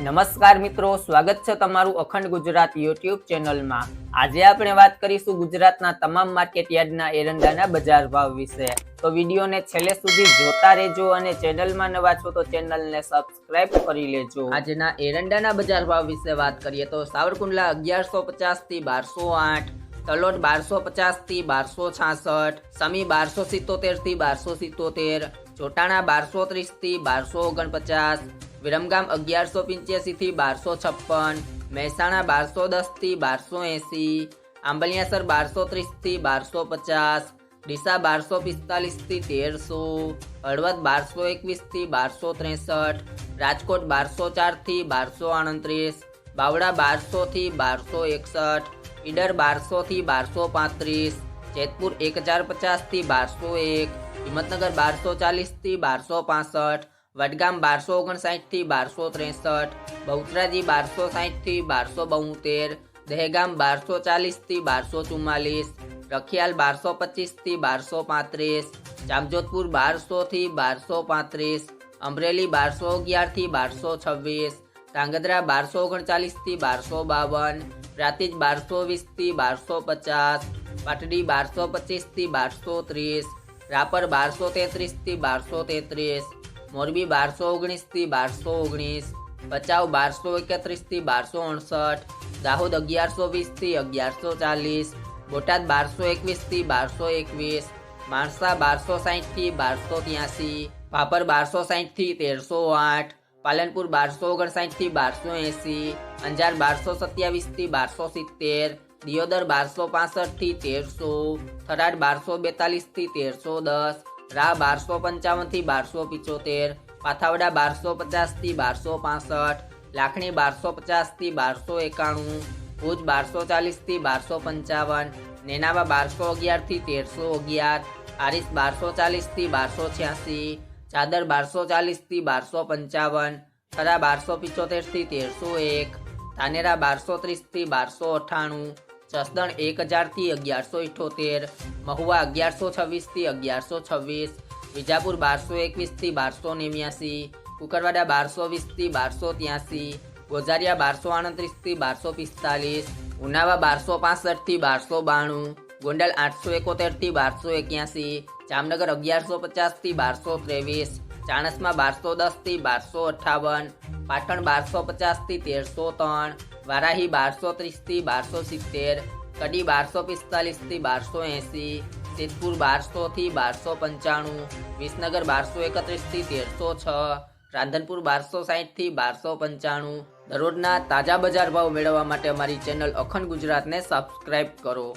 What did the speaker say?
નમસ્કાર મિત્રો, સ્વાગત છે તમારું અખંડ ગુજરાત યુટ્યુબ ચેનલમાં। આજે આપણે વાત કરીશું ગુજરાતના તમામ માર્કેટ યાર્ડના એરંડાના બજાર ભાવ વિશે। તો વિડીયોને છેલ્લે સુધી જોતા રહેજો અને ચેનલમાં નવા છો તો ચેનલને સબસ્ક્રાઇબ કરી લેજો। આજના એરંડાના બજાર ભાવ વિશે વાત કરીએ તો સાવરકુંડલા 1150 થી 1208, તલોદ 1250 થી 1266, સમી 1277 થી 1277, ચોટાણા 1230 થી 1249, વિરમગામ 1185 થી 1256, મહેસાણા 1210 થી 1280, આંબલિયાસર 1230 થી 1250, ડીસા 1245 થી 1300, હળવદ 1221 થી 1263, રાજકોટ 1204 થી 1238, બાવડા 1200 થી 1261, ઈડર 1200 થી 1235, જેતપુર 1050 થી 1201, હિંમતનગર 1240 થી 1265, વડગામ 1259 થી 1263, બહુચરાજી 1260 થી 1272, દહેગામ 1240 થી 1244, રખિયાલ 1225 થી 1235, જામજોધપુર 1200 થી 1235, અમરેલી 1211 થી 1226, ધાંગધ્રા 1239 થી 1252, પ્રાંતિજ 1220 થી 1250, પાટડી 1225 થી 1230, રાપર 1233 થી 1233, મોરબી 1219 થી 1219, ભચાઉ 1231 થી 1259, દાહોદ 1120 થી 1140, બોટાદ 1221 થી 1221, માણસા 1260 થી 1283, ભાભર 1260 થી 1308, પાલનપુર 1259 થી 1280, અંજાર 1227 થી 1270, દિયોદર 1265 થી 1300, થરાદ 1242 થી 1310, રાહ 1255 થી 1275, પાથાવડા 1250 થી 1265, લાખણી 1250 થી 1291, ભુજ 1240 થી 1255, નેનાવા 1211 થી 1311, આરીસ 1240 થી 1286, ચાદર 1240 થી 1255, થરા 1275 થી 1301, ધાનેરા 1230 થી 1298, જસદણ 1000 થી 1178, મહુવા 1126 થી 1126, વિજાપુર 1221 થી 1289, કુકરવાડા 1220 થી 1283, ગોઝારિયા 1238 થી 1245, ઉનાવા 1265 થી 1292, ગોંડલ 871 થી 1281, જામનગર 1150 થી 1223, ચાણસ્મા 1210 થી 1258, પાટણ 1250 થી 1303, વારાહી 1230 થી 1270, કડી 1245 થી 1280, સિદ્ધપુર 1200 થી 1295, વિસનગર 1231 થી 1306, રાધનપુર 1260 થી 1295। દરરોજના તાજા બજાર ભાવ મેળવવા માટે અમારી ચેનલ અખંડ ગુજરાતને સબસ્ક્રાઇબ કરો।